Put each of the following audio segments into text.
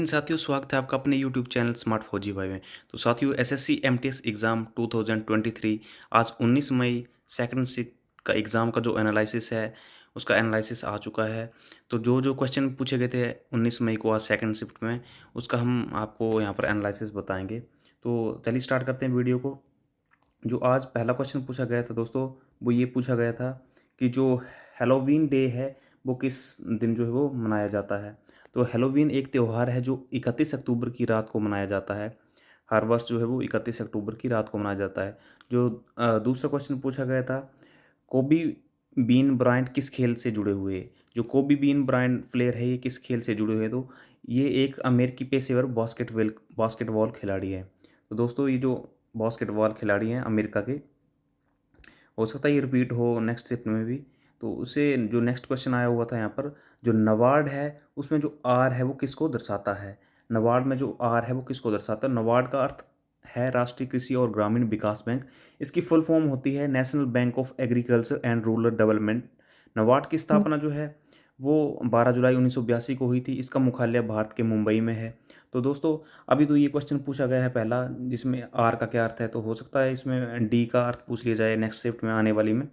हिंद साथियों, स्वागत है आपका अपने यूट्यूब चैनल स्मार्ट फौजी भाई में। तो साथियों, एसएससी एमटीएस एग्ज़ाम 2023 आज 19 मई सेकंड शिफ्ट का एग्ज़ाम का जो एनालिसिस है, उसका एनालिसिस आ चुका है। तो जो क्वेश्चन पूछे गए थे 19 मई को आज सेकंड शिफ्ट में, उसका हम आपको यहाँ पर एनालिसिस बताएंगे। तो चलिए स्टार्ट करते हैं वीडियो को। जो आज पहला क्वेश्चन पूछा गया था दोस्तों, वो ये पूछा गया था कि जो हैलोवीन डे है, वो किस दिन जो है वो मनाया जाता है। तो हैलोवीन एक त्यौहार है जो 31 अक्टूबर की रात को मनाया जाता है। हर वर्ष जो है वो 31 अक्टूबर की रात को मनाया जाता है। जो दूसरा क्वेश्चन पूछा गया था, कोबी बीन ब्रायंट किस खेल से जुड़े हुए हैं? जो कोबी बीन ब्रायंट प्लेयर है, ये किस खेल से जुड़े हुए हैं? तो ये एक अमेरिकी पेशेवर बास्केटबॉल खिलाड़ी है। तो दोस्तों, ये जो बास्केटबॉल खिलाड़ी हैं अमेरिका के, हो सकता है ये रिपीट हो नेक्स्ट शिफ्ट में भी। तो उससे जो नेक्स्ट क्वेश्चन आया हुआ था यहाँ पर, जो नबार्ड है उसमें जो आर है वो किसको दर्शाता है? नबार्ड में जो आर है वो किसको दर्शाता है? नबार्ड का अर्थ है राष्ट्रीय कृषि और ग्रामीण विकास बैंक। इसकी फुल फॉर्म होती है national bank of agriculture and rural development. NABARD की स्थापना जो है वो 12 जुलाई 1982 को हुई थी। इसका मुख्यालय भारत के मुंबई में है। तो दोस्तों, अभी तो ये क्वेश्चन पूछा गया है पहला, जिसमें आर का क्या अर्थ है, तो हो सकता है इसमें डी का अर्थ पूछ लिया जाए नेक्स्ट शिफ्ट में आने वाली में।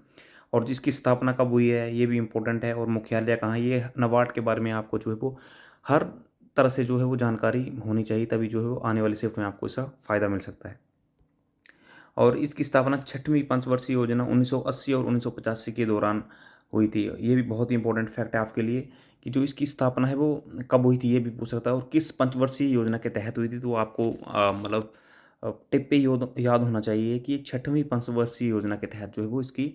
और जिसकी स्थापना कब हुई है ये भी इम्पोर्टेंट है, और मुख्यालय कहाँ है, ये नबार्ड के बारे में आपको जो है वो हर तरह से जो है वो जानकारी होनी चाहिए, तभी जो है वो आने वाली शिफ्ट में आपको इसका फ़ायदा मिल सकता है। और इसकी स्थापना 6वीं पंचवर्षीय योजना 1980 और 1985 के दौरान हुई थी। ये भी बहुत ही इंपॉर्टेंट फैक्ट है आपके लिए कि जो इसकी स्थापना है वो कब हुई थी, ये भी पूछ सकता है, और किस पंचवर्षीय योजना के तहत हुई थी। तो आपको मतलब टिप पे याद होना चाहिए कि 6वीं पंचवर्षीय योजना के तहत जो है वो इसकी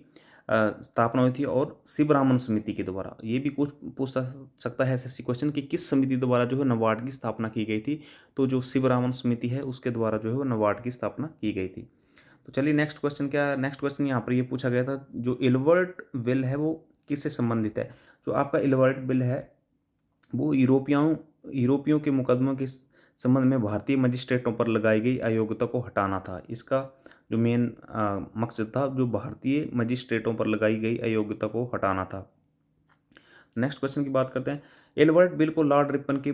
स्थापना हुई थी, और शिवरामन समिति के द्वारा। ये भी कुछ पूछ सकता है एसएससी क्वेश्चन कि किस समिति द्वारा जो है नबार्ड की स्थापना की गई थी। तो जो शिवरामन समिति है उसके द्वारा जो है वो नबार्ड की स्थापना की गई थी। तो चलिए नेक्स्ट क्वेश्चन क्या है। नेक्स्ट क्वेश्चन यहाँ पर ये पूछा गया था, जो इल्बर्ट बिल है वो किससे संबंधित है? जो आपका इल्बर्ट बिल है वो यूरोपियों के मुकदमों के संबंध में भारतीय मजिस्ट्रेटों पर लगाई गई अयोग्यता को हटाना था। इसका जो मेन मकसद था, जो भारतीय मजिस्ट्रेटों पर लगाई गई अयोग्यता को हटाना था। नेक्स्ट क्वेश्चन की बात करते हैं। एल्बर्ट बिल को लॉर्ड रिपन के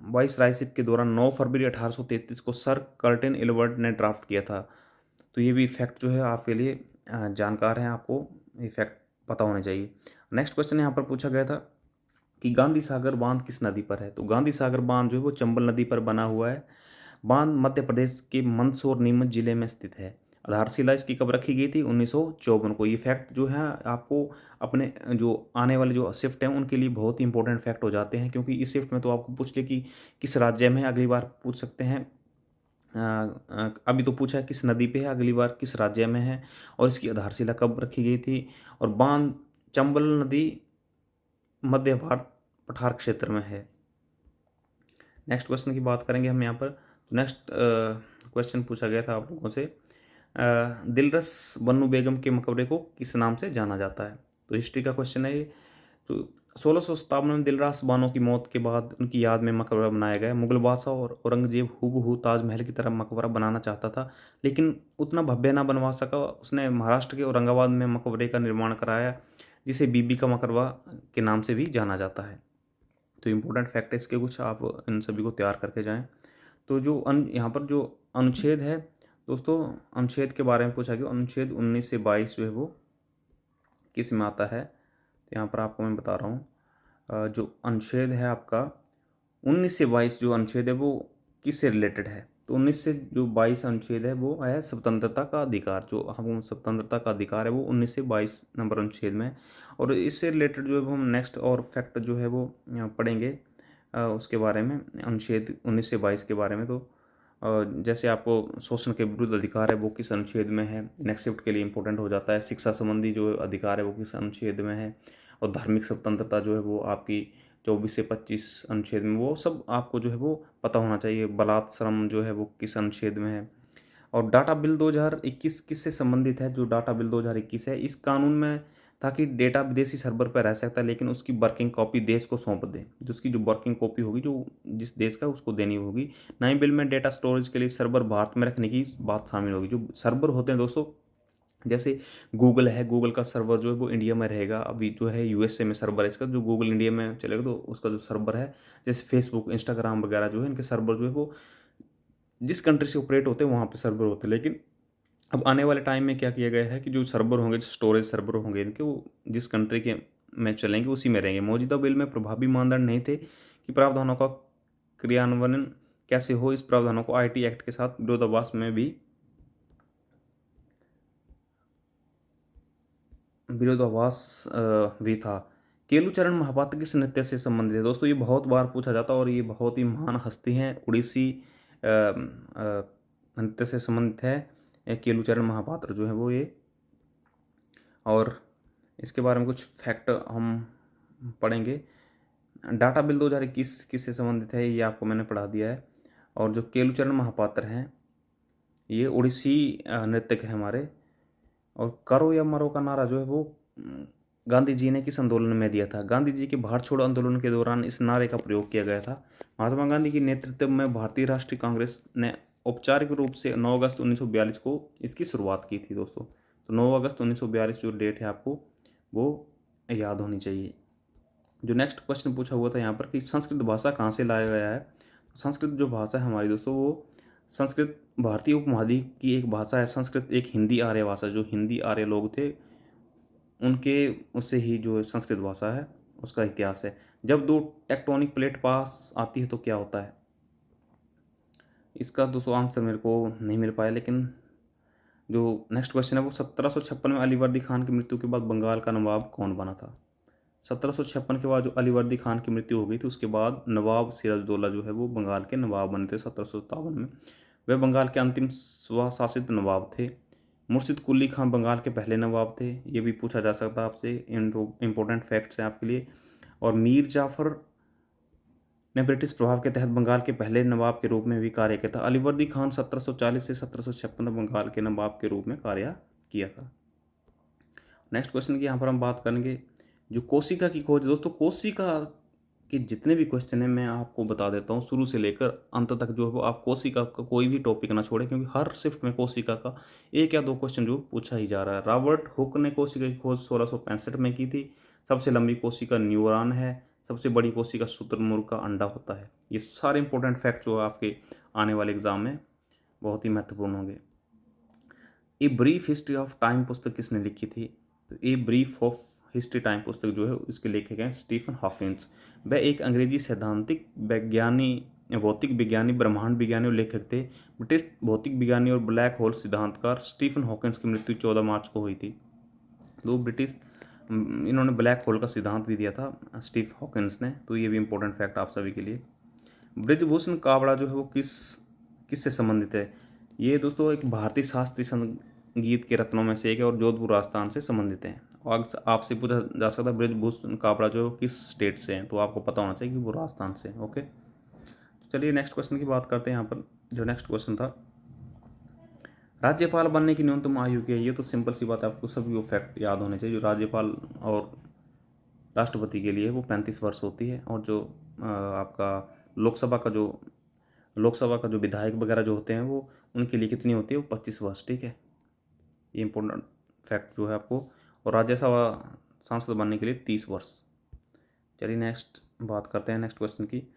वाइसरायशिप के दौरान 9 फरवरी 1833 को सर कर्टिन एल्बर्ट ने ड्राफ्ट किया था। तो ये भी फैक्ट जो है आपके लिए जानकार हैं, आपको ये फैक्ट पता होने चाहिए। नेक्स्ट क्वेश्चन यहाँ पर पूछा गया था कि गांधी सागर बांध किस नदी पर है? तो गांधी सागर बांध जो है वो चंबल नदी पर बना हुआ है। बांध मध्य प्रदेश के मंदसौर नीमच जिले में स्थित है। आधारशिला इसकी कब रखी गई थी? 1954 को। ये फैक्ट जो है आपको अपने जो आने वाले जो शिफ्ट हैं उनके लिए बहुत ही इंपॉर्टेंट फैक्ट हो जाते हैं, क्योंकि इस शिफ्ट में तो आपको पूछ ले कि किस राज्य में है, अगली बार पूछ सकते हैं। अभी तो पूछा है किस नदी पे है, अगली बार किस राज्य में है, और इसकी आधारशिला कब रखी गई थी। और बांध चंबल नदी मध्य भारत पठार क्षेत्र में है। नेक्स्ट क्वेश्चन की बात करेंगे हम यहाँ पर। नेक्स्ट क्वेश्चन पूछा गया था आप लोगों से, दिलरस बन्नू बेगम के मकबरे को किस नाम से जाना जाता है? तो हिस्ट्री का क्वेश्चन है ये। तो 1657 में दिलरास बानो की मौत के बाद उनकी याद में मकबरा बनाया गया। मुगल बादशाह और औरंगजेब हूबहू ताजमहल की तरह मकबरा बनाना चाहता था, लेकिन उतना भव्य ना बनवा सका। उसने महाराष्ट्र के औरंगाबाद में मकबरे का निर्माण कराया, जिसे बीबी का मकबरा के नाम से भी जाना जाता है। तो इम्पोर्टेंट फैक्ट है इसके कुछ, आप इन सभी को तैयार करके जाएं। तो जो यहाँ पर जो अनुच्छेद है दोस्तों, अनुच्छेद के बारे में पूछा गया। अनुच्छेद 19 से 22 जो है वो किस में आता है? तो यहाँ पर आपको मैं बता रहा हूँ। जो अनुच्छेद है आपका 19 से 22, जो अनुच्छेद है वो किससे रिलेटेड है? तो 19 से जो 22 अनुच्छेद है वो है स्वतंत्रता का अधिकार। जो हम स्वतंत्रता का अधिकार है वो 19 से 22 नंबर अनुच्छेद में है। और इससे रिलेटेड जो है वो हम नेक्स्ट और फैक्ट जो है वो पढ़ेंगे उसके बारे में, अनुच्छेद 19 से 22 के बारे में। तो जैसे आपको शोषण के विरुद्ध अधिकार है वो किस अनुच्छेद में है, नेक्स्ट शिफ्ट के लिए इंपॉर्टेंट हो जाता है। शिक्षा संबंधी जो अधिकार है वो किस अनुच्छेद में है, और धार्मिक स्वतंत्रता जो है वो आपकी 24 से 25 अनुच्छेद में, वो सब आपको जो है वो पता होना चाहिए। बलात् श्रम जो है वो किस अनुच्छेद में है। और डाटा बिल 2021 किससे संबंधित है? जो डाटा बिल 2021 है, इस कानून में ताकि डेटा विदेशी सर्वर पर रह सकता है, लेकिन उसकी वर्किंग कॉपी देश को सौंप दें। जो उसकी जो वर्किंग कॉपी होगी जो जिस देश का, उसको देनी होगी। नए बिल में डेटा स्टोरेज के लिए सर्वर भारत में रखने की बात शामिल होगी। जो सर्वर होते हैं दोस्तों, जैसे गूगल है, गूगल का सर्वर जो है वो इंडिया में रहेगा, अभी जो है यूएसए में सर्वर है इसका, जो गूगल इंडिया में चलेगा तो उसका जो सर्वर है, जैसे फेसबुक, इंस्टाग्राम वगैरह जो है इनके सर्वर जो है वो जिस कंट्री से ऑपरेट होते हैं वहाँ पे सर्वर होते हैं। लेकिन अब आने वाले टाइम में क्या किया गया है कि जो सर्वर होंगे, जो स्टोरेज सर्वर होंगे इनके, वो जिस कंट्री के में चलेंगे उसी में रहेंगे। मौजूदा बिल में प्रभावी मानदंड नहीं थे कि प्रावधानों का क्रियान्वयन कैसे हो। इस प्रावधानों को आईटी एक्ट के साथ विरोधाभास में भी था। केलुचरण महापात्र किस नृत्य से संबंधित है? दोस्तों ये बहुत बार पूछा जाता है और ये बहुत ही महान हस्ती हैं, उड़ीसी नृत्य से संबंधित है केलुचरण महापात्र जो है वो ये। और इसके बारे में कुछ फैक्ट हम पढ़ेंगे। डाटा बिल 2021 किससे संबंधित है, ये आपको मैंने पढ़ा दिया है। और जो केलुचरण महापात्र हैं ये उड़ीसी नृत्यक है हमारे। और करो या मरो का नारा जो है वो गांधी जी ने किस आंदोलन में दिया था? गांधी जी के भारत छोड़ो आंदोलन के दौरान इस नारे का प्रयोग किया गया था। महात्मा गांधी के नेतृत्व में भारतीय राष्ट्रीय कांग्रेस ने औपचारिक रूप से 9 अगस्त 1942 को इसकी शुरुआत की थी दोस्तों। तो 9 अगस्त 1942 जो डेट है आपको वो याद होनी चाहिए। जो नेक्स्ट क्वेश्चन पूछा हुआ था यहाँ पर कि संस्कृत भाषा कहाँ से लाया गया है? तो संस्कृत जो भाषा है हमारी दोस्तों वो संस्कृत भारतीय उपमहाद्वीप की एक भाषा है। संस्कृत एक हिंदी आर्य भाषा, जो हिंदी आर्य लोग थे उनके उससे ही जो संस्कृत भाषा है उसका इतिहास है। जब दो टेक्टोनिक प्लेट पास आती है तो क्या होता है? इसका दोस्तों आंसर मेरे को नहीं मिल पाया, लेकिन जो नेक्स्ट क्वेश्चन है वो 1756 में अलीवर्दी खान की मृत्यु के बाद बंगाल का नवाब कौन बना था? 1756 के बाद जो अलीवर्दी खान की मृत्यु हो गई थी उसके बाद नवाब सिराजुद्दौला जो है वो बंगाल के नवाब बने थे 1757 में। वे बंगाल के अंतिम स्वशासित नवाब थे। मुर्शिद कुली खान बंगाल के पहले नवाब थे, ये भी पूछा जा सकता है आपसे, इंपॉर्टेंट फैक्ट्स हैं आपके लिए। और मीर जाफर ने ब्रिटिश प्रभाव के तहत बंगाल के पहले नवाब के रूप में भी कार्य किया था। अलीवर्दी खान 1740 से 1756 में बंगाल के नवाब के रूप में कार्य किया था। नेक्स्ट क्वेश्चन की यहाँ पर हम बात करेंगे जो कोशिका की खोज। दोस्तों कोशिका के जितने भी क्वेश्चन हैं मैं आपको बता देता हूँ शुरू से लेकर अंत तक, जो है वो आप कोशिका का कोई भी टॉपिक ना छोड़े, क्योंकि हर शिफ्ट में कोशिका का एक या दो क्वेश्चन जो पूछा ही जा रहा है। रॉबर्ट हुक ने कोशिका की खोज 1665 में की थी। सबसे लंबी कोशिका न्यूरॉन है। सबसे बड़ी कोशिका शुतुरमुर्ग का अंडा होता है। ये सारे इंपॉर्टेंट फैक्ट जो आपके आने वाले एग्जाम में बहुत ही महत्वपूर्ण होंगे। A brief history of time पुस्तक किसने लिखी थी? तो a brief of history time पुस्तक जो है इसके लेखक हैं स्टीफन हॉकिंस। वह एक अंग्रेजी सैद्धांतिक वैज्ञानी, भौतिक विज्ञानी, ब्रह्मांड विज्ञानी और लेखक थे। ब्रिटिश भौतिक विज्ञानी और ब्लैक होल सिद्धांतकार स्टीफन हॉकिंस की मृत्यु 14 मार्च को हुई थी। तो ब्रिटिश इन्होंने ब्लैक होल का सिद्धांत भी दिया था स्टीफ हॉकिंस ने। तो ये भी इंपॉर्टेंट फैक्ट आप सभी के लिए। ब्रिजभूषण कावड़ा जो है वो किससे संबंधित है? ये दोस्तों एक भारतीय शास्त्रीय संगीत के रत्नों में से एक है और जोधपुर राजस्थान से संबंधित है। और आपसे पूछा जा सकता है ब्रिजभूषण कावड़ा जो किस स्टेट से हैं, तो आपको पता होना चाहिए कि वो राजस्थान से है। ओके, चलिए नेक्स्ट क्वेश्चन की बात करते हैं। यहाँ पर जो नेक्स्ट क्वेश्चन था, राज्यपाल बनने की न्यूनतम आयु क्या है? ये तो सिंपल सी बात है, आपको सभी वो फैक्ट याद होने चाहिए। जो राज्यपाल और राष्ट्रपति के लिए वो 35 वर्ष होती है। और जो आपका लोकसभा का जो विधायक वगैरह जो होते हैं वो उनके लिए कितनी होती है? वो 25 वर्ष। ठीक है, ये इंपॉर्टेंट फैक्ट जो है आपको। और राज्यसभा सांसद बनने के लिए 30 वर्ष। चलिए नेक्स्ट बात करते हैं नेक्स्ट क्वेश्चन की।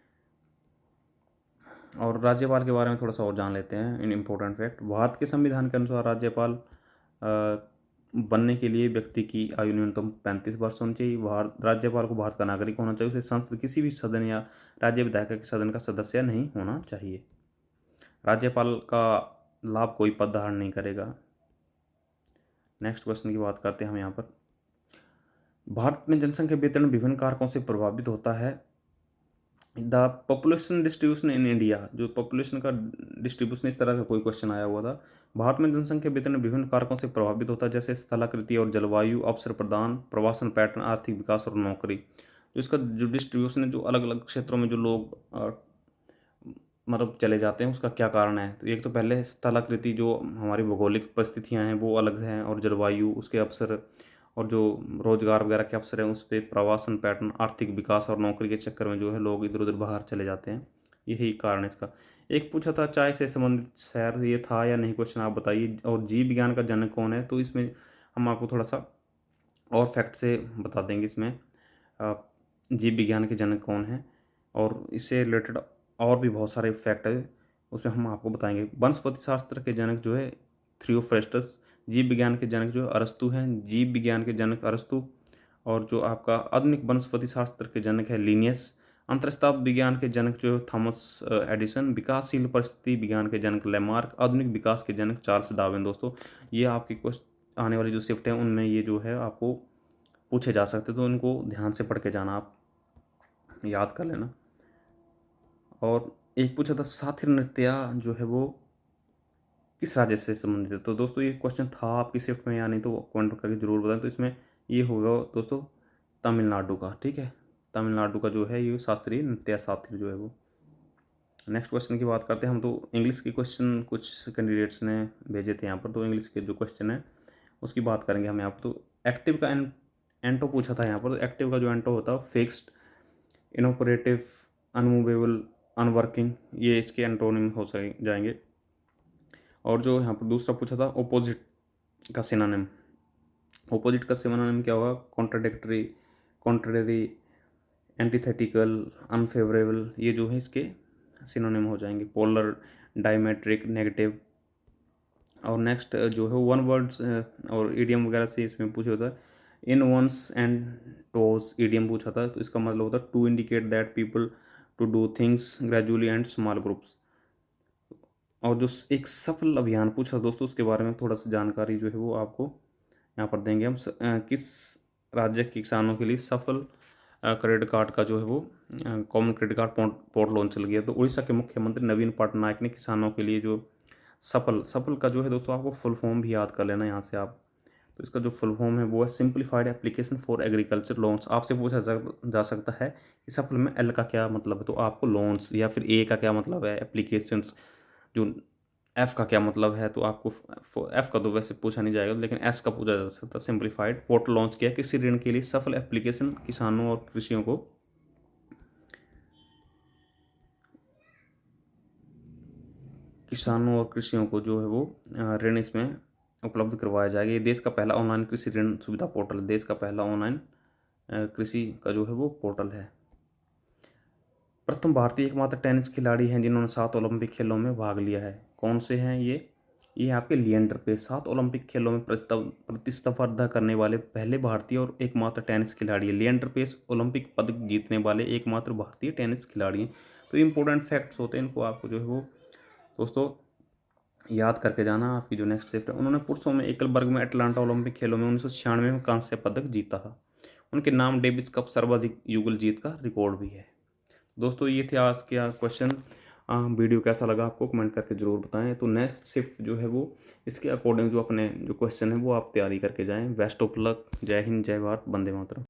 और राज्यपाल के बारे में थोड़ा सा और जान लेते हैं इन इम्पोर्टेंट फैक्ट। भारत के संविधान के अनुसार राज्यपाल बनने के लिए व्यक्ति की आयु न्यूनतम 35 वर्ष होनी चाहिए। राज्यपाल को भारत का नागरिक होना चाहिए। उसे संसद किसी भी सदन या राज्य विधायिका के सदन का सदस्य नहीं होना चाहिए। राज्यपाल का लाभ कोई पद धारण नहीं करेगा। नेक्स्ट क्वेश्चन की बात करते हैं हम यहाँ पर। भारत में जनसंख्या वितरण विभिन्न कारकों से प्रभावित होता है। The population distribution in India, जो पॉपुलेशन का डिस्ट्रीब्यूशन, इस तरह का कोई क्वेश्चन आया हुआ था। भारत में जनसंख्या वितरण विभिन्न कारकों से प्रभावित होता है, जैसे स्थलाकृति और जलवायु, अवसर प्रदान, प्रवासन पैटर्न, आर्थिक विकास और नौकरी। जो इसका जो डिस्ट्रीब्यूशन है, जो अलग अलग क्षेत्रों में जो लोग मतलब चले जाते हैं, उसका क्या कारण है? तो एक तो पहले स्थलाकृति, जो हमारी भौगोलिक परिस्थितियाँ हैं वो अलग हैं, और जलवायु, उसके अवसर, और जो रोजगार वगैरह के अवसर हैं उस पर, प्रवासन पैटर्न, आर्थिक विकास और नौकरी के चक्कर में जो है लोग इधर उधर बाहर चले जाते हैं। यही कारण है इसका। एक पूछा था चाय से संबंधित शहर ये था या नहीं, क्वेश्चन आप बताइए। और जीव विज्ञान का जनक कौन है, तो इसमें हम आपको थोड़ा सा और फैक्ट से बता देंगे इसमें जीव विज्ञान के जनक कौन हैं, और इससे रिलेटेड और भी बहुत सारे फैक्ट है उसमें हम आपको बताएंगे। वनस्पति शास्त्र के जनक जो है थियोफ्रेस्टस, जीव विज्ञान के जनक जो है अरस्तु हैं, जीव विज्ञान के जनक अरस्तु। और जो आपका आधुनिक वनस्पति शास्त्र के जनक है लिनियस। अंतरिक्ष विज्ञान के जनक जो है थॉमस एडिसन। विकासशील परिस्थिति विज्ञान के जनक लेमार्क। आधुनिक विकास के जनक चार्ल्स डार्विन। दोस्तों ये आपकी कुछ आने वाली जो शिफ्ट है उनमें ये जो है आपको पूछे जा सकते, तो इनको ध्यान से पढ़ के जाना, आप याद कर लेना। और एक पूछा था साथिर नृत्य जो है वो किस राज्य से संबंधित है, तो दोस्तों ये क्वेश्चन था आपकी शिफ्ट में या नहीं, तो कमेंट करके जरूर बताएं। तो इसमें ये होगा दोस्तों तमिलनाडु का, ठीक है, तमिलनाडु का जो है ये शास्त्रीय नृत्य साथिर जो है वो। नेक्स्ट क्वेश्चन की बात करते हैं हम। तो इंग्लिश के क्वेश्चन कुछ कैंडिडेट्स ने भेजे थे यहाँ पर, तो इंग्लिश के जो क्वेश्चन है उसकी बात करेंगे हम यहाँ पर। तो एक्टिव का एंटो पूछा था यहाँ पर। तो एक्टिव का जो एंटो होता है फिक्स्ड, इनऑपरेटिव, अनमूवेबल, अनवर्किंग, ये इसके एंटोनिम हो जाएंगे। और जो यहाँ पर दूसरा पूछा था ओपोजिट का सिनोनिम, ओपोजिट का सिनोनिम क्या होगा, कॉन्ट्राडिक्टरी, कॉन्ट्रेरी, एंटीथेटिकल, अनफेवरेबल, ये जो है इसके सिनोनिम हो जाएंगे। Polar, diametric, negative. और नेक्स्ट जो है वन वर्ड्स और ईडियम वगैरह से इसमें पूछा होता है। In ones and twos idiom पूछा था, तो इसका मतलब होता है to indicate that people to do things gradually and small groups. और जो एक सफल अभियान पूछा दोस्तों, उसके बारे में थोड़ा सा जानकारी जो है वो आपको यहाँ पर देंगे हम। किस राज्य के किसानों के लिए सफल क्रेडिट कार्ड का जो है वो common credit card portal launch चल गया। तो उड़ीसा के मुख्यमंत्री नवीन पटनायक ने किसानों के लिए जो सफल का जो है दोस्तों आपको फुल फॉर्म भी याद कर लेना यहाँ से आप। तो इसका जो फुल फॉर्म है वो है simplified application for agriculture loans. आपसे पूछा जा सकता है कि सफल में एल का क्या मतलब है, तो आपको लोन्स, या फिर ए का क्या मतलब है एप्लीकेशंस, जो एफ का क्या मतलब है, तो आपको एफ का तो वैसे पूछा नहीं जाएगा, लेकिन एस का पूछा जा सकता है। सिंप्लीफाइड पोर्टल लॉन्च किया किसी ऋण के लिए सफल एप्लीकेशन किसानों और कृषियों को जो है वो ऋण इसमें उपलब्ध करवाया जाएगा। ये देश का पहला ऑनलाइन कृषि ऋण सुविधा पोर्टल, देश का पहला ऑनलाइन कृषि का जो है वो पोर्टल है। प्रथम भारतीय एकमात्र टेनिस खिलाड़ी हैं जिन्होंने 7 ओलंपिक खेलों में भाग लिया है। कौन से हैं ये आपके लिएंडर पेस 7 ओलंपिक खेलों में प्रतिस्पर्धा करने वाले पहले भारतीय और एकमात्र टेनिस खिलाड़ी है। लिएंडर पेस ओलंपिक पदक जीतने वाले एकमात्र भारतीय टेनिस खिलाड़ी हैं। तो इंपॉर्टेंट फैक्ट्स होते हैं, इनको आपको जो है वो दोस्तों याद करके जाना। आपकी जो नेक्स्ट शिफ्ट है, उन्होंने पुरुषों में एकल वर्ग में अटलांटा ओलंपिक खेलों में 1996 में कांस्य पदक जीता था। उनके नाम डेविस कप सर्वाधिक युगल जीत का रिकॉर्ड भी है। दोस्तों ये थे आज के क्वेश्चन। वीडियो कैसा लगा आपको कमेंट करके ज़रूर बताएं। तो नेक्स्ट शिफ्ट जो है वो इसके अकॉर्डिंग जो अपने जो क्वेश्चन है वो आप तैयारी करके जाएं। Best of luck. जय हिंद, जय भारत, वंदे मातरम।